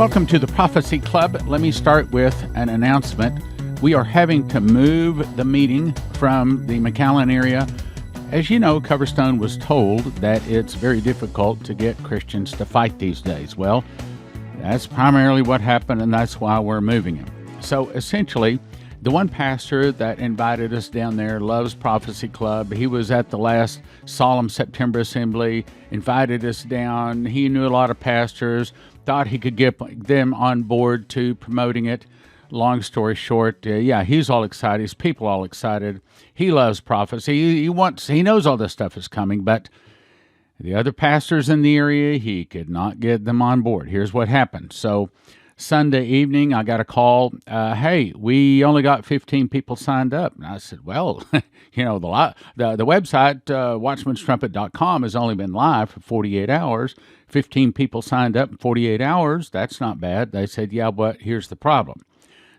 Welcome to the Prophecy Club. Let me start with an announcement. We are having to move the meeting from the McAllen area. As you know, Coverstone was told that it's very difficult to get Christians to fight these days. Well, that's primarily what happened, and that's why we're moving it. So essentially, the one pastor that invited us down there loves Prophecy Club. He was at the last solemn September assembly, invited us down. He knew a lot of pastors, thought he could get them on board to promoting it. Long story short, he's all excited. His people all excited. He loves prophecy. He knows all this stuff is coming, but the other pastors in the area, he could not get them on board. Here's what happened. So Sunday evening, I got a call. Hey, we only got 15 people signed up. And I said, well, the website, watchmanstrumpet.com has only been live for 48 hours. 15 people signed up in 48 hours. That's not bad. They said, yeah, but here's the problem.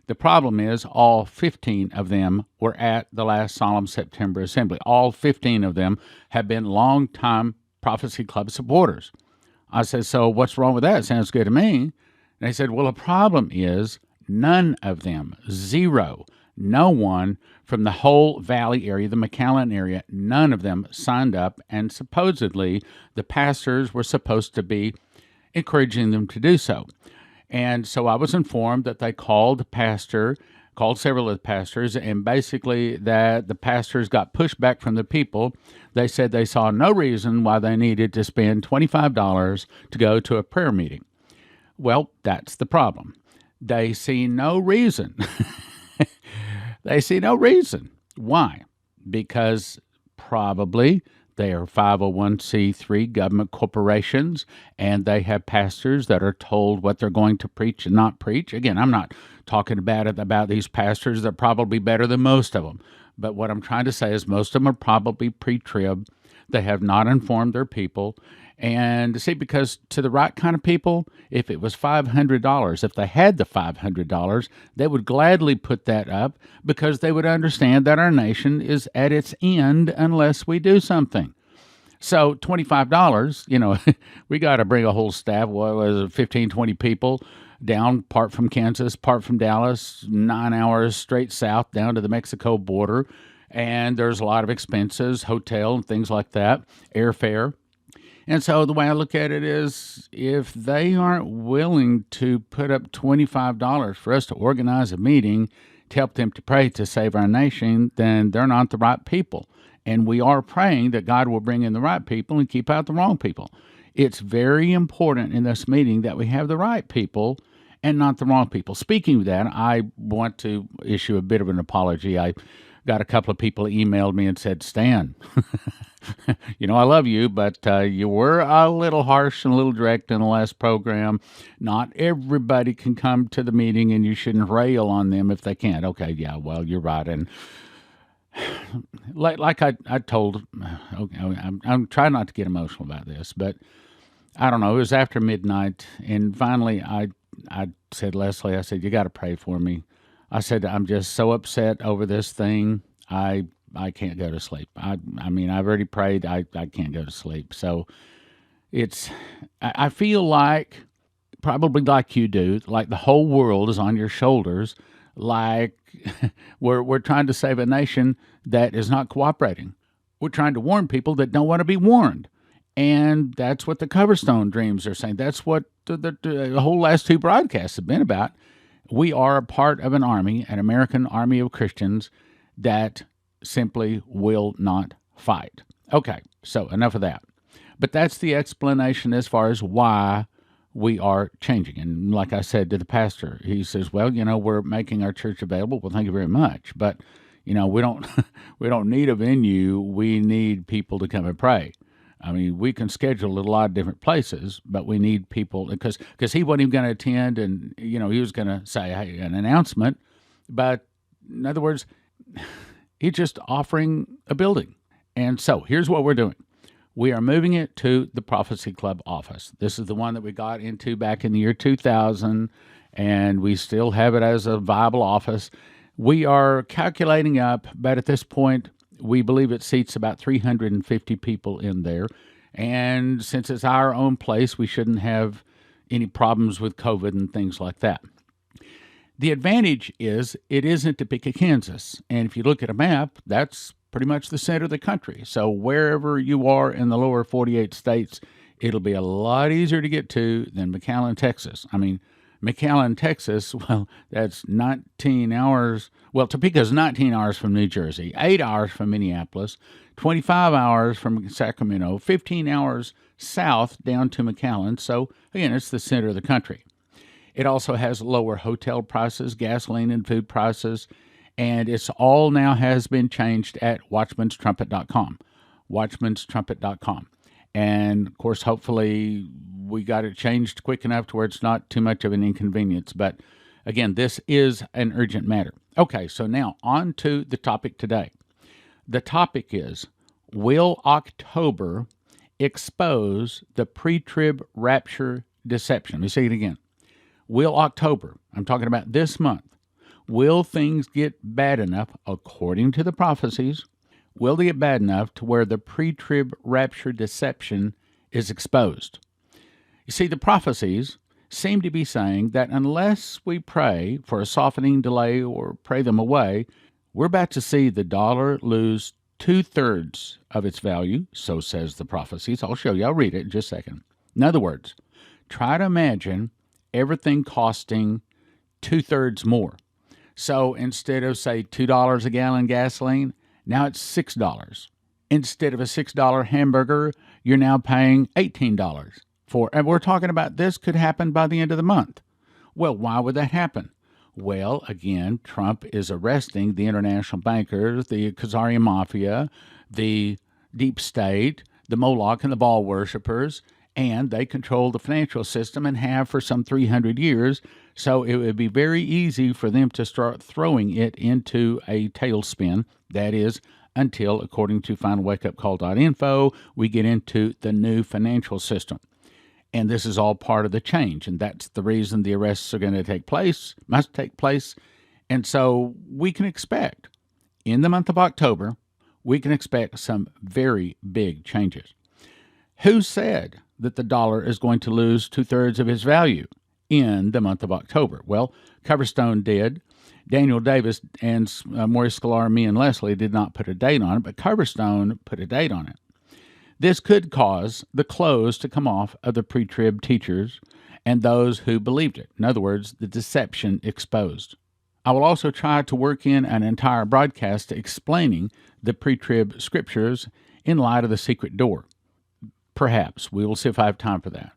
The problem is all 15 of them were at the last solemn September assembly. All 15 of them have been longtime Prophecy Club supporters. I said, so what's wrong with that? Sounds good to me. And they said, well, the problem is none of them, zero, no one from the whole Valley area, the McAllen area, none of them signed up, and supposedly the pastors were supposed to be encouraging them to do so. And so I was informed that they called several of the pastors, and basically that the pastors got pushback from the people. They said they saw no reason why they needed to spend $25 to go to a prayer meeting. Well, that's the problem. They see no reason. They see no reason. Why? Because probably they are 501c3 government corporations, and they have pastors that are told what they're going to preach and not preach. Again, I'm not talking about these pastors. They're probably better than most of them. But what I'm trying to say is most of them are probably pre-trib. They have not informed their people. And see, because to the right kind of people, if it was $500, if they had the $500, they would gladly put that up because they would understand that our nation is at its end unless we do something. So $25, we got to bring a whole staff, 15, 20 people down, part from Kansas, part from Dallas, 9 hours straight south down to the Mexico border. And there's a lot of expenses, hotel and things like that, airfare. And so the way I look at it is if they aren't willing to put up $25 for us to organize a meeting to help them to pray to save our nation, then they're not the right people. And we are praying that God will bring in the right people and keep out the wrong people. It's very important in this meeting that we have the right people and not the wrong people. Speaking of that, I want to issue a bit of an apology. I got a couple of people emailed me and said, Stan, I love you, but you were a little harsh and a little direct in the last program. Not everybody can come to the meeting, and you shouldn't rail on them if they can't. Okay, yeah, well, you're right. And like I told, I'm trying not to get emotional about this, but I don't know. It was after midnight, and finally I said, Leslie, I said, you got to pray for me. I said, I'm just so upset over this thing. I can't go to sleep. I've already prayed. I can't go to sleep. So I feel like, probably like you do, like the whole world is on your shoulders, like we're trying to save a nation that is not cooperating. We're trying to warn people that don't want to be warned. And that's what the Coverstone Dreams are saying. That's what the whole last two broadcasts have been about. We are a part of an army, an American army of Christians that simply will not fight. Okay, so enough of that. But that's the explanation as far as why we are changing. And like I said to the pastor, he says, well, we're making our church available. Well, thank you very much. But, we don't need a venue. We need people to come and pray. We can schedule at a lot of different places, but we need people because he wasn't even going to attend, and he was going to say an announcement. But in other words, he's just offering a building. And so here's what we're doing. We are moving it to the Prophecy Club office. This is the one that we got into back in the year 2000, and we still have it as a viable office. We are calculating up, but at this point, we believe it seats about 350 people in there. And since it's our own place, we shouldn't have any problems with COVID and things like that. The advantage is it isn't Topeka, Kansas. And if you look at a map, that's pretty much the center of the country. So wherever you are in the lower 48 states, it'll be a lot easier to get to than McAllen, Texas. I mean, McAllen, Texas, well, that's 19 hours. Well, Topeka's 19 hours from New Jersey, 8 hours from Minneapolis, 25 hours from Sacramento, 15 hours south down to McAllen. So, again, it's the center of the country. It also has lower hotel prices, gasoline and food prices, and it's all now has been changed at watchmanstrumpet.com, watchmanstrumpet.com. And, of course, hopefully we got it changed quick enough to where it's not too much of an inconvenience. But, again, this is an urgent matter. Okay, so now on to the topic today. The topic is, will October expose the pre-trib rapture deception? Let me say it again. Will October, I'm talking about this month, will things get bad enough, according to the prophecies, will they get bad enough to where the pre-trib rapture deception is exposed? You see, the prophecies seem to be saying that unless we pray for a softening delay or pray them away, we're about to see the dollar lose 2/3 of its value, so says the prophecies. I'll show you. I'll read it in just a second. In other words, try to imagine everything costing 2/3 more. So instead of, say, $2 a gallon gasoline, now it's $6. Instead of a $6 hamburger, you're now paying $18 for. And we're talking about this could happen by the end of the month. Well, why would that happen? Well, again, Trump is arresting the international bankers, the Khazarian mafia, the deep state, the Moloch and the Baal worshippers, and they control the financial system and have for some 300 years. So it would be very easy for them to start throwing it into a tailspin. That is, until, according to finalwakeupcall.info, we get into the new financial system. And this is all part of the change. And that's the reason the arrests are going to take place, must take place. And so we can expect, in the month of October, we can expect some very big changes. Who said that the dollar is going to lose 2/3 of its value in the month of October? Well, Coverstone did. Daniel Davis and Maurice Sklar, me and Leslie did not put a date on it, but Coverstone put a date on it. This could cause the clothes to come off of the pre-trib teachers and those who believed it. In other words, the deception exposed. I will also try to work in an entire broadcast explaining the pre-trib scriptures in light of the secret door. Perhaps. We will see if I have time for that.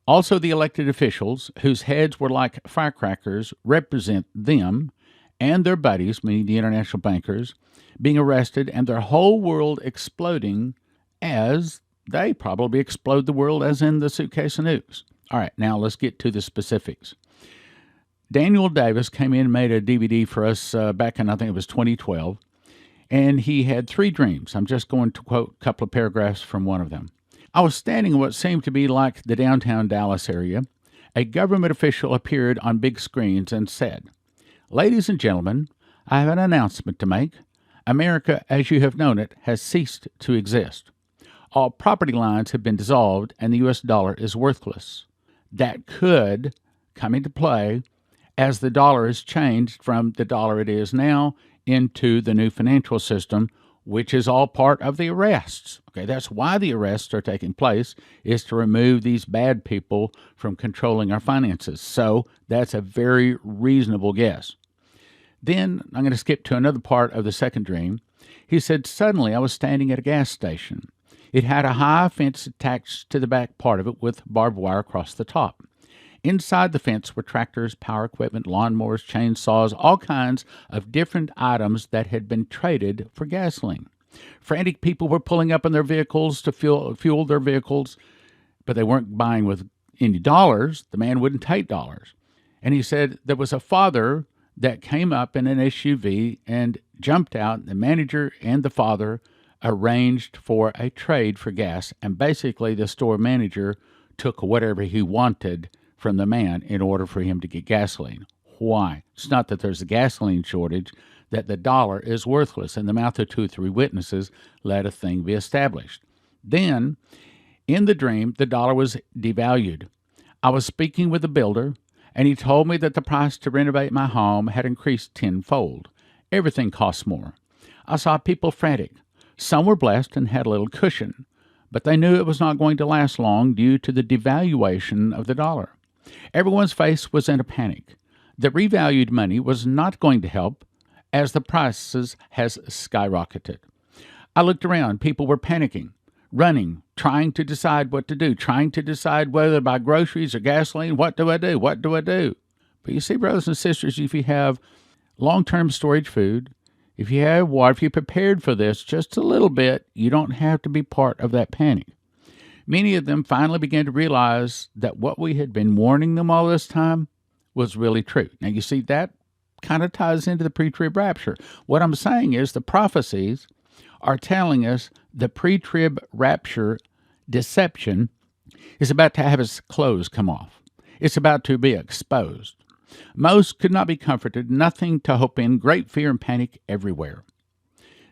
Also, the elected officials, whose heads were like firecrackers, represent them and their buddies, meaning the international bankers, being arrested and their whole world exploding as they probably explode the world, as in the suitcase of nukes. All right, now let's get to the specifics. Daniel Davis came in and made a DVD for us back in, I think it was 2012, and he had 3 dreams. I'm just going to quote a couple of paragraphs from one of them. I was standing in what seemed to be like the downtown Dallas area. A government official appeared on big screens and said, "Ladies and gentlemen, I have an announcement to make. America, as you have known it, has ceased to exist. All property lines have been dissolved, and the U.S. dollar is worthless." That could come into play as the dollar is changed from the dollar it is now into the new financial system, which is all part of the arrests. Okay, that's why the arrests are taking place, is to remove these bad people from controlling our finances. So that's a very reasonable guess. Then I'm going to skip to another part of the second dream. He said, "Suddenly I was standing at a gas station. It had a high fence attached to the back part of it with barbed wire across the top. Inside the fence were tractors, power equipment, lawnmowers, chainsaws, all kinds of different items that had been traded for gasoline. Frantic people were pulling up in their vehicles to fuel their vehicles, but they weren't buying with any dollars. The man wouldn't take dollars." And he said there was a father that came up in an SUV and jumped out. The manager and the father arranged for a trade for gas, and basically the store manager took whatever he wanted from the man in order for him to get gasoline. Why? It's not that there's a gasoline shortage, that the dollar is worthless. In the mouth of 2 or 3 witnesses, let a thing be established. Then, in the dream, the dollar was devalued. I was speaking with a builder, and he told me that the price to renovate my home had increased tenfold. Everything costs more. I saw people frantic. Some were blessed and had a little cushion, but they knew it was not going to last long due to the devaluation of the dollar. Everyone's face was in a panic. The revalued money was not going to help as the prices has skyrocketed. I looked around. People were panicking, running, trying to decide what to do, trying to decide whether to buy groceries or gasoline. What do I do? What do I do? But you see, brothers and sisters, if you have long-term storage food, if you have water, if you're prepared for this just a little bit, you don't have to be part of that panic. Many of them finally began to realize that what we had been warning them all this time was really true. Now, you see, that kind of ties into the pre-trib rapture. What I'm saying is the prophecies are telling us the pre-trib rapture deception is about to have its clothes come off. It's about to be exposed. Most could not be comforted, nothing to hope in, great fear and panic everywhere.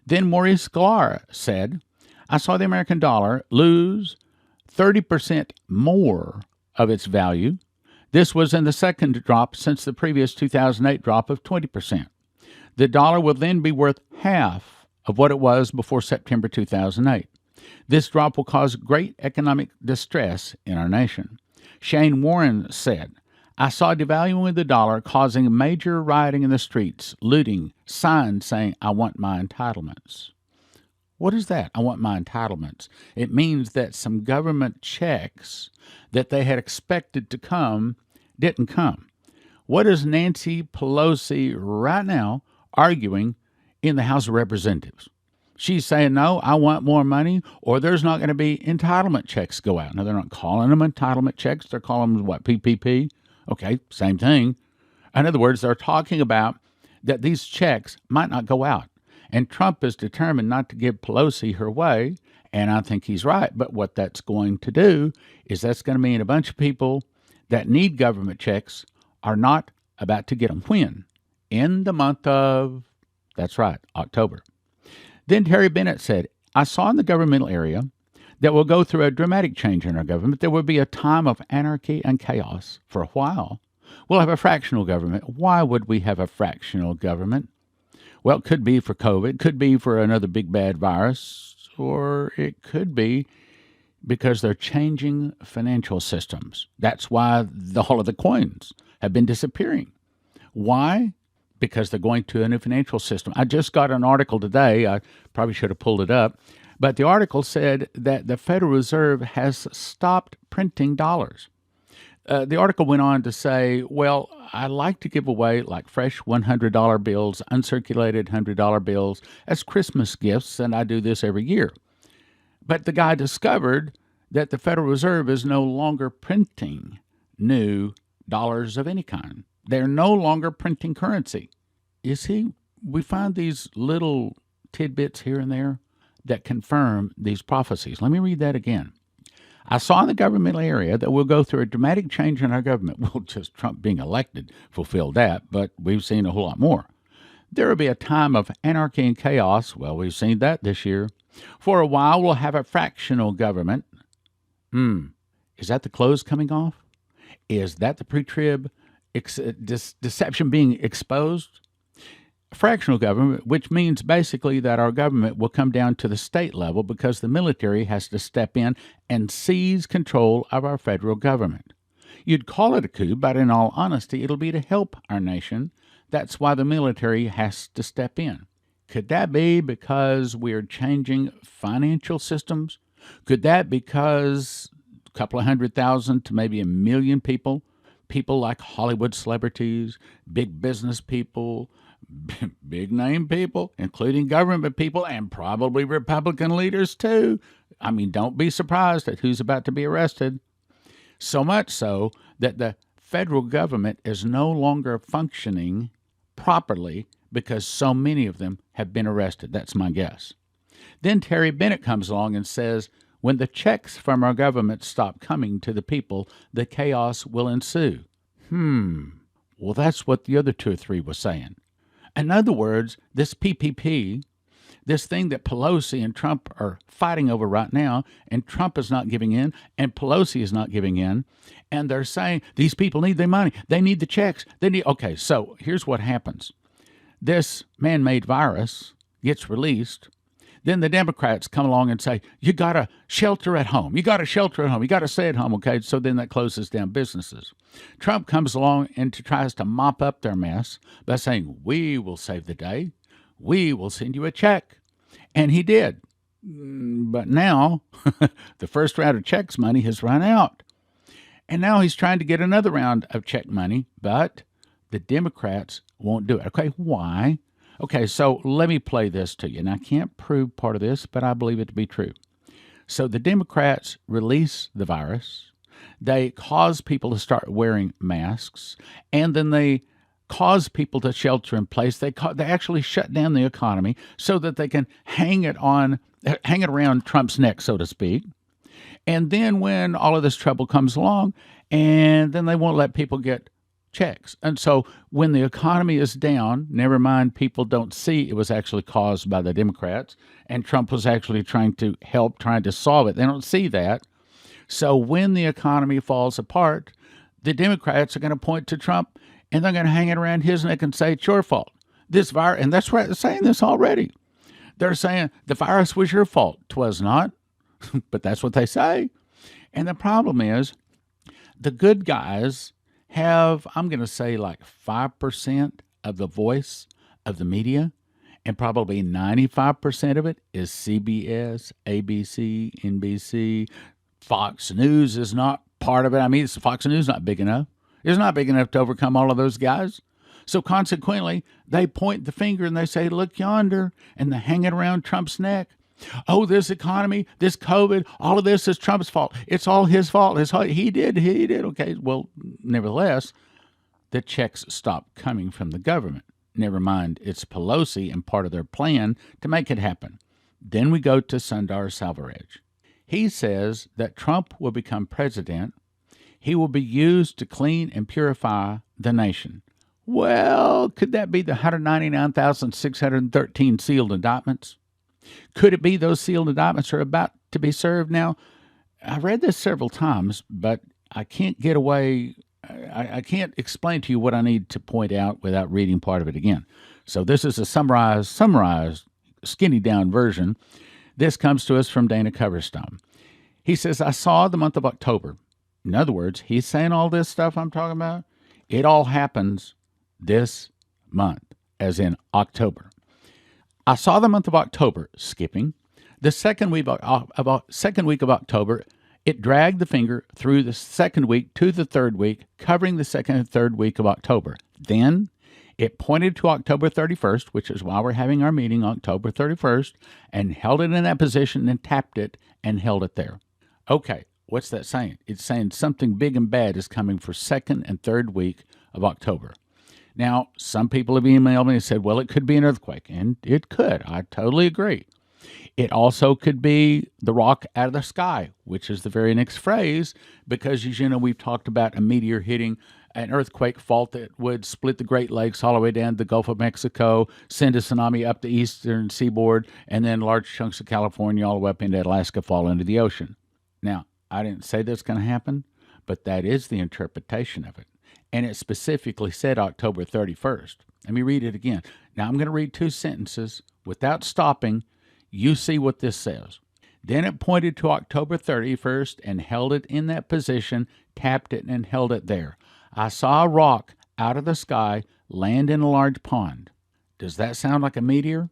Then Maurice Sklar said, I saw the American dollar lose 30% more of its value. This was in the second drop since the previous 2008 drop of 20%. The dollar will then be worth half of what it was before September 2008. This drop will cause great economic distress in our nation. Shane Warren said, I saw devaluing the dollar causing major rioting in the streets, looting, signs saying, I want my entitlements. What is that? I want my entitlements. It means that some government checks that they had expected to come didn't come. What is Nancy Pelosi right now arguing in the House of Representatives? She's saying, no, I want more money, or there's not going to be entitlement checks go out. Now, they're not calling them entitlement checks. They're calling them, what, PPP? Okay, same thing. In other words, they're talking about that these checks might not go out. And Trump is determined not to give Pelosi her way, and I think he's right. But what that's going to do is that's going to mean a bunch of people that need government checks are not about to get them. When? In the month of, that's right, October. Then Terry Bennett said, I saw in the governmental area that will go through a dramatic change in our government. There will be a time of anarchy and chaos for a while. We'll have a fractional government. Why would we have a fractional government? Well, it could be for COVID, could be for another big bad virus, or it could be because they're changing financial systems. That's why all of the coins have been disappearing. Why? Because they're going to a new financial system. I just got an article today. I probably should have pulled it up. But the article said that the Federal Reserve has stopped printing dollars. The article went on to say, well, I like to give away like fresh $100 bills, uncirculated $100 bills as Christmas gifts, and I do this every year. But the guy discovered that the Federal Reserve is no longer printing new dollars of any kind. They're no longer printing currency. You see, we find these little tidbits here and there that confirm these prophecies. Let me read that again. I saw in the governmental area that we'll go through a dramatic change in our government. Well, just Trump being elected fulfilled that, but we've seen a whole lot more. There will be a time of anarchy and chaos. Well, we've seen that this year. For a while, we'll have a fractional government. Is that the clothes coming off? Is that the pre-trib deception being exposed? Fractional government, which means basically that our government will come down to the state level because the military has to step in and seize control of our federal government. You'd call it a coup, but in all honesty, it'll be to help our nation. That's why the military has to step in. Could that be because we're changing financial systems? Could that be because a couple of 100,000 to maybe 1 million people like Hollywood celebrities, big business people, big name people, including government people, and probably Republican leaders too. I mean, don't be surprised at who's about to be arrested. So much so that the federal government is no longer functioning properly because so many of them have been arrested. That's my guess. Then Terry Bennett comes along and says, when the checks from our government stop coming to the people, the chaos will ensue. Well, that's what the other 2 or 3 were saying. In other words, this PPP, this thing that Pelosi and Trump are fighting over right now, and Trump is not giving in, and Pelosi is not giving in, and they're saying these people need their money, they need the checks, okay, so here's what happens. This man-made virus gets released. Then the Democrats come along and say, you got to shelter at home. You got to shelter at home. You got to stay at home, okay? So then that closes down businesses. Trump comes along and tries to mop up their mess by saying, we will save the day. We will send you a check. And he did. But now the first round of checks money has run out. And now he's trying to get another round of check money, but the Democrats won't do it. Okay, why? Okay, so let me play this to you. And I can't prove part of this, but I believe it to be true. So the Democrats release the virus. They cause people to start wearing masks. And then they cause people to shelter in place. They actually shut down the economy so that they can hang it around Trump's neck, so to speak. And then when all of this trouble comes along, and then they won't let people get checks. And so when the economy is down, never mind people don't see it was actually caused by the Democrats, and Trump was actually trying to solve it. They don't see that. So when the economy falls apart, the Democrats are going to point to Trump, and they're going to hang it around his neck and say, it's your fault. This virus, and that's right, they're saying this already. They're saying the virus was your fault. 'Twas not, but that's what they say. And the problem is the good guys have, I'm going to say, like 5% of the voice of the media, and probably 95% of it is CBS, ABC, NBC. Fox News is not part of it. I mean, Fox News is not big enough. It's not big enough to overcome all of those guys. So consequently, they point the finger and they say, look yonder, and they hang it around Trump's neck. Oh, this economy, this COVID, all of this is Trump's fault. It's all his fault. He did. Okay, well, nevertheless, the checks stopped coming from the government. Never mind, it's Pelosi and part of their plan to make it happen. Then we go to Sundar Selvaraj. He says that Trump will become president. He will be used to clean and purify the nation. Well, could that be the 199,613 sealed indictments? Could it be those sealed indictments are about to be served now? I've read this several times, but I can't get away. I can't explain to you what I need to point out without reading part of it again. So this is a summarized, skinny down version. This comes to us from Dana Coverstone. He says, I saw the month of October. In other words, he's saying all this stuff I'm talking about. It all happens this month, as in October. I saw the month of October skipping. The second week of October, it dragged the finger through the second week to the third week, covering the second and third week of October. Then it pointed to October 31st, which is why we're having our meeting October 31st, and held it in that position and tapped it and held it there. Okay, what's that saying? It's saying something big and bad is coming for second and third week of October. Now, some people have emailed me and said, well, it could be an earthquake, and it could. I totally agree. It also could be the rock out of the sky, which is the very next phrase, because, as you know, we've talked about a meteor hitting an earthquake fault that would split the Great Lakes all the way down to the Gulf of Mexico, send a tsunami up the eastern seaboard, and then large chunks of California all the way up into Alaska fall into the ocean. Now, I didn't say that's going to happen, but that is the interpretation of it. And it specifically said October 31st. Let me read it again. Now, I'm going to read two sentences without stopping. You see what this says. Then it pointed to October 31st and held it in that position, tapped it, and held it there. I saw a rock out of the sky land in a large pond. Does that sound like a meteor?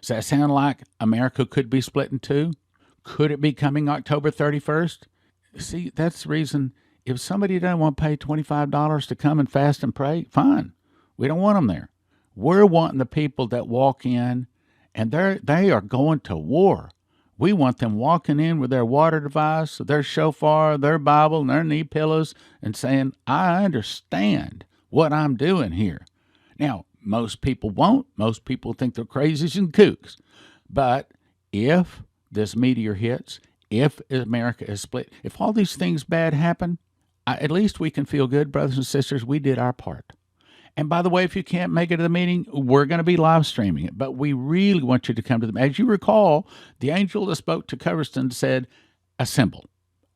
Does that sound like America could be split in two? Could it be coming October 31st? See, that's the reason. If somebody doesn't want to pay $25 to come and fast and pray, fine. We don't want them there. We're wanting the people that walk in, and they are going to war. We want them walking in with their water device, their shofar, their Bible, and their knee pillows, and saying, I understand what I'm doing here. Now, most people won't. Most people think they're crazies and kooks. But if this meteor hits, if America is split, if all these things bad happen, at least we can feel good, brothers and sisters, we did our part. And by the way, if you can't make it to the meeting, we're going to be live streaming it. But we really want you to come to them. As you recall, the angel that spoke to Coverston said, assemble,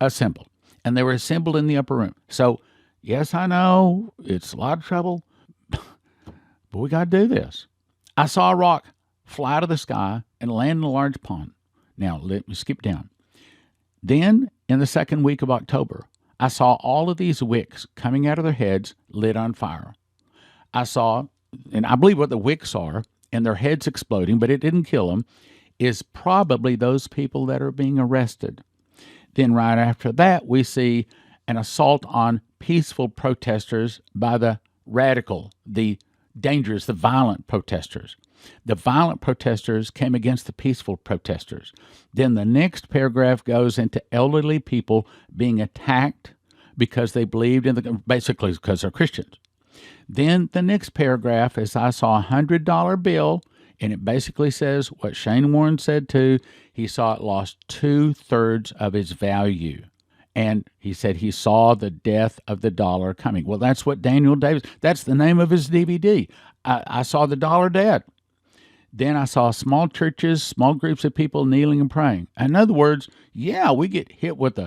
assemble. And they were assembled in the upper room. So, yes, I know it's a lot of trouble, but we got to do this. I saw a rock fly out of the sky and land in a large pond. Now, let me skip down. Then, in the second week of October, I saw all of these wicks coming out of their heads lit on fire. I saw, and I believe what the wicks are, and their heads exploding, but it didn't kill them, is probably those people that are being arrested. Then right after that, we see an assault on peaceful protesters by the radical, the dangerous, the violent protesters. The violent protesters came against the peaceful protesters. Then the next paragraph goes into elderly people being attacked because they believed basically because they're Christians. Then the next paragraph is I saw a $100 bill, and it basically says what Shane Warren said too. He saw it lost 2/3 of its value. And he said he saw the death of the dollar coming. Well, that's what Daniel Davis, that's the name of his DVD. I saw the dollar dead. Then I saw small churches, small groups of people kneeling and praying. In other words, yeah, we get hit with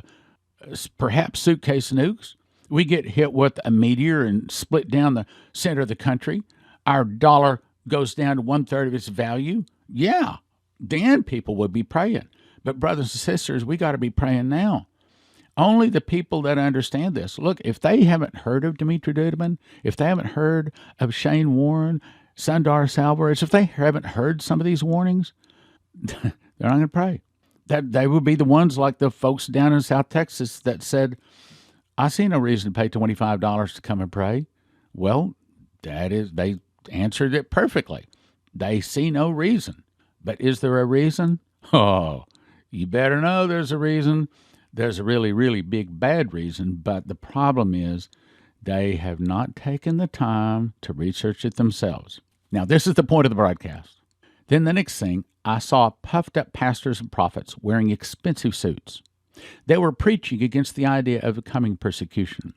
perhaps suitcase nukes. We get hit with a meteor and split down the center of the country. Our dollar goes down to 1/3 of its value. Yeah, then people would be praying. But brothers and sisters, we got to be praying now. Only the people that understand this. Look, if they haven't heard of Dimitri Duduman, if they haven't heard of Shane Warren, Sundar Salvarez, if they haven't heard some of these warnings, they're not going to pray. That they would be the ones like the folks down in South Texas that said, I see no reason to pay $25 to come and pray. Well, they answered it perfectly. They see no reason. But is there a reason? Oh, you better know there's a reason. There's a really, really big bad reason. But the problem is they have not taken the time to research it themselves. Now, this is the point of the broadcast. Then the next thing, I saw puffed up pastors and prophets wearing expensive suits. They were preaching against the idea of coming persecution.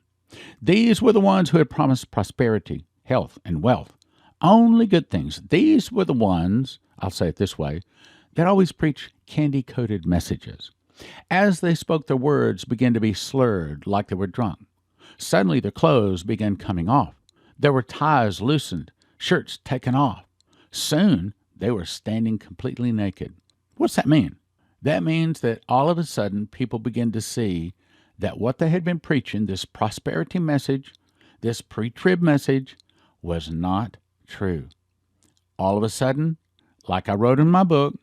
These were the ones who had promised prosperity, health, and wealth. Only good things. These were the ones, I'll say it this way, that always preach candy-coated messages. As they spoke, their words began to be slurred like they were drunk. Suddenly their clothes began coming off. There were ties loosened, shirts taken off. Soon they were standing completely naked. What's that mean? That means that all of a sudden people begin to see that what they had been preaching, this prosperity message, this pre-trib message, was not true. All of a sudden, like I wrote in my book,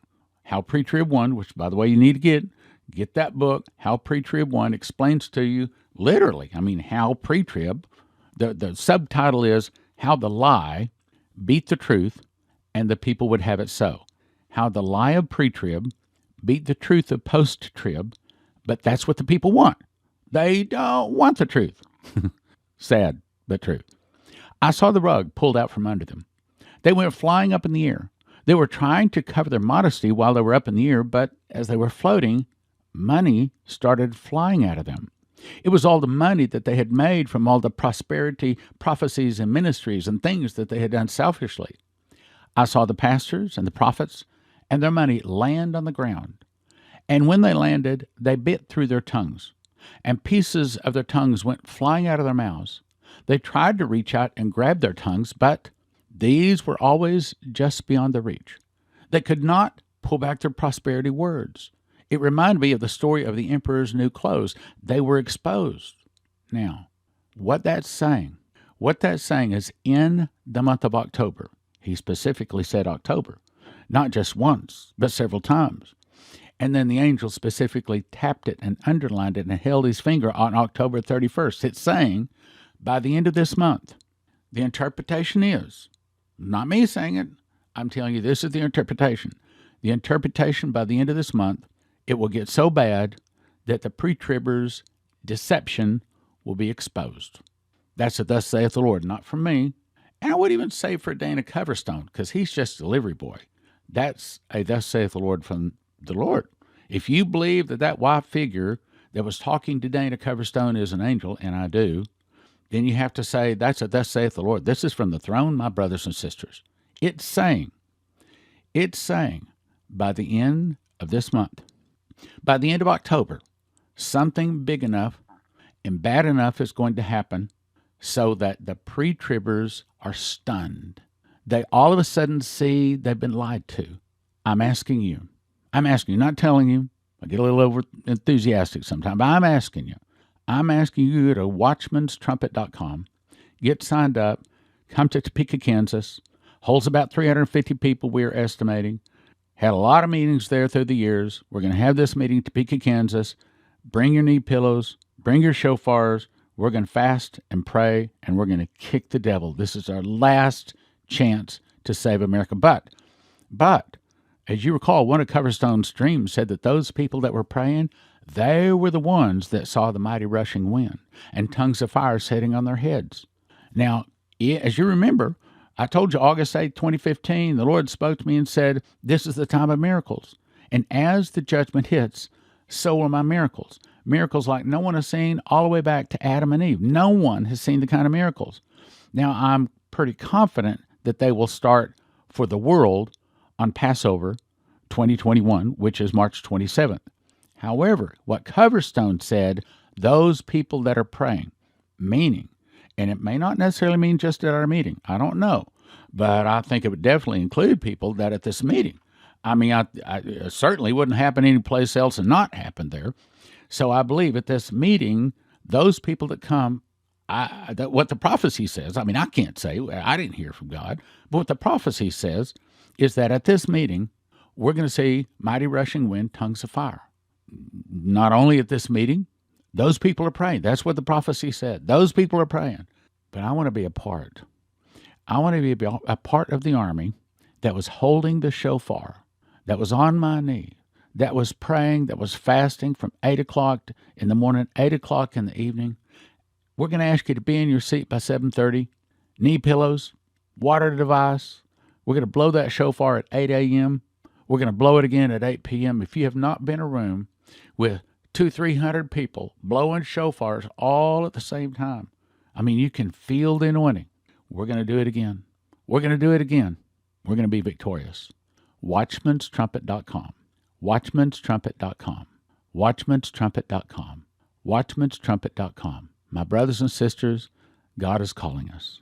How Pre-Trib Won, which, by the way, you need to get that book, How Pre-Trib Won, explains to you literally, how pre-trib, the subtitle is How the Lie Beat the Truth and the People Would Have It So. How the lie of pre-trib beat the truth of post-trib, but that's what the people want. They don't want the truth. Sad, but true. I saw the rug pulled out from under them. They went flying up in the air. They were trying to cover their modesty while they were up in the air, but as they were floating, money started flying out of them. It was all the money that they had made from all the prosperity prophecies and ministries and things that they had done selfishly. I saw the pastors and the prophets and their money land on the ground. And when they landed, they bit through their tongues, and pieces of their tongues went flying out of their mouths. They tried to reach out and grab their tongues, but these were always just beyond their reach. They could not pull back their prosperity words. It reminded me of the story of the emperor's new clothes. They were exposed. Now, what that's saying is in the month of October, he specifically said October, not just once, but several times. And then the angel specifically tapped it and underlined it and held his finger on October 31st. It's saying, by the end of this month, the interpretation is, not me saying it, I'm telling you this is the interpretation. The interpretation by the end of this month, it will get so bad that the pre-tribbers' deception will be exposed. That's a thus saith the Lord, not from me. And I wouldn't even say for Dana Coverstone, because he's just a delivery boy. That's a thus saith the Lord from the Lord. If you believe that white figure that was talking to Dana Coverstone is an angel, and I do, then you have to say, that's a thus saith the Lord. This is from the throne, my brothers and sisters. It's saying, by the end of this month, by the end of October, something big enough and bad enough is going to happen so that the pre-tribbers are stunned. They all of a sudden see they've been lied to. I'm asking you, not telling you. I get a little over enthusiastic sometimes, but I'm asking you to go to watchmanstrumpet.com, get signed up, come to Topeka, Kansas, holds about 350 people we're estimating. Had a lot of meetings there through the years. We're going to have this meeting in Topeka, Kansas. Bring your knee pillows, bring your shofars. We're going to fast and pray, and we're going to kick the devil. This is our last chance to save America. But, as you recall, one of Coverstone's dreams said that those people that were praying, they were the ones that saw the mighty rushing wind and tongues of fire setting on their heads. Now, as you remember, I told you August 8, 2015, the Lord spoke to me and said, this is the time of miracles. And as the judgment hits, so are my miracles. Miracles like no one has seen all the way back to Adam and Eve. No one has seen the kind of miracles. Now, I'm pretty confident that they will start for the world on Passover 2021, which is March 27th. However, what Coverstone said, those people that are praying, meaning, and it may not necessarily mean just at our meeting, I don't know, but I think it would definitely include people that at this meeting. I mean, I certainly wouldn't happen anyplace else and not happen there. So I believe at this meeting, those people that come, what the prophecy says, I mean, I can't say, I didn't hear from God, but what the prophecy says is that at this meeting, we're going to see mighty rushing wind, tongues of fire. Not only at this meeting, those people are praying. That's what the prophecy said. Those people are praying. But I want to be a part. I want to be a part of the army that was holding the shofar, that was on my knee, that was praying, that was fasting from 8 o'clock in the morning, 8 o'clock in the evening. We're going to ask you to be in your seat by 7:30, knee pillows, water device. We're going to blow that shofar at 8 a.m. We're going to blow it again at 8 p.m. If you have not been in a room with 200-300 people blowing shofars all at the same time, I mean, you can feel the anointing. We're going to do it again. We're going to do it again. We're going to be victorious. Watchmanstrumpet.com. Watchmanstrumpet.com. Watchmanstrumpet.com. Watchmanstrumpet.com. My brothers and sisters, God is calling us.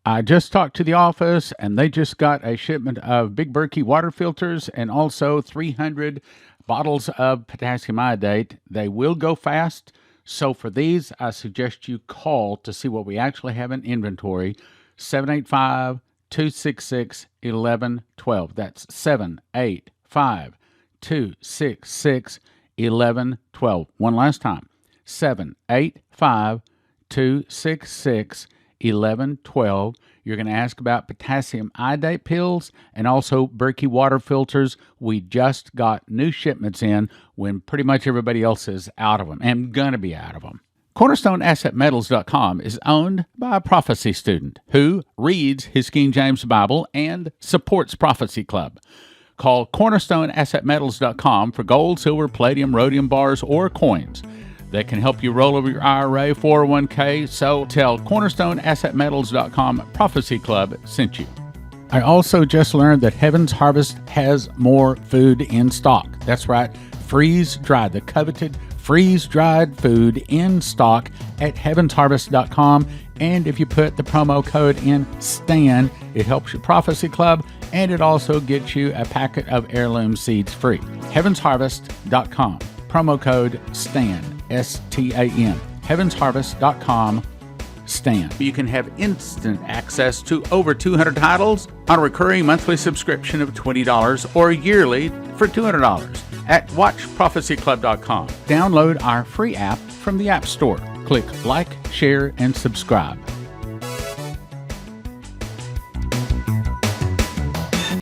I just talked to the office, and they just got a shipment of Big Berkey water filters and also 300 bottles of potassium iodate. They will go fast, so for these, I suggest you call to see what we actually have in inventory, 785-266-1112. That's 785-266-1112. One last time, 785-266-1112. You're going to ask about potassium iodate pills and also Berkey water filters. We just got new shipments in when pretty much everybody else is out of them and going to be out of them. CornerstoneAssetMetals.com is owned by a prophecy student who reads his King James Bible and supports Prophecy Club. Call CornerstoneAssetMetals.com for gold, silver, palladium, rhodium bars, or coins that can help you roll over your IRA, 401k. So tell CornerstoneAssetMetals.com Prophecy Club sent you. I also just learned that Heaven's Harvest has more food in stock. That's right, freeze-dried, the coveted freeze-dried food in stock at heavensharvest.com. And if you put the promo code in STAN, it helps your Prophecy Club, and it also gets you a packet of heirloom seeds free. heavensharvest.com, promo code STAN, S-T-A-N, heavensharvest.com, STAN. You can have instant access to over 200 titles on a recurring monthly subscription of $20 or yearly for $200 at watchprophecyclub.com. Download our free app from the App Store. Click like, share, and subscribe.